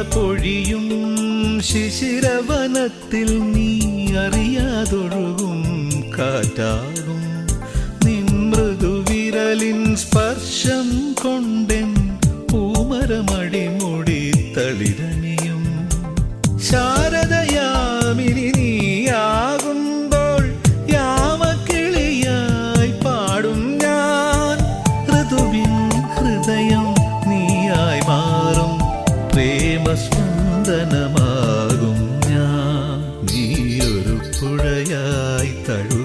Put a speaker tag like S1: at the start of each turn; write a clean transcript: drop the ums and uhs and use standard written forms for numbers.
S1: പൊഴിയും ശിശിരവനത്തിൽ നീ അറിയാതൊഴുകും കാറ്റാകും നിൻ മൃദുവിരലിൻ സ്പർശം കൊണ്ടെൻ പൂമരമടിമുടി തളിരണിയും ശാരദയാമിനി നീയാകുമ്പോൾ യാമക്കിളിയായി പാടും ഞാൻ ഋതുവിൻ ഹൃദയം നീയായി മാറും പ്രേമസ്പന്ദനമാകും ഞാൻ നീയൊരു പുഴയായി തഴു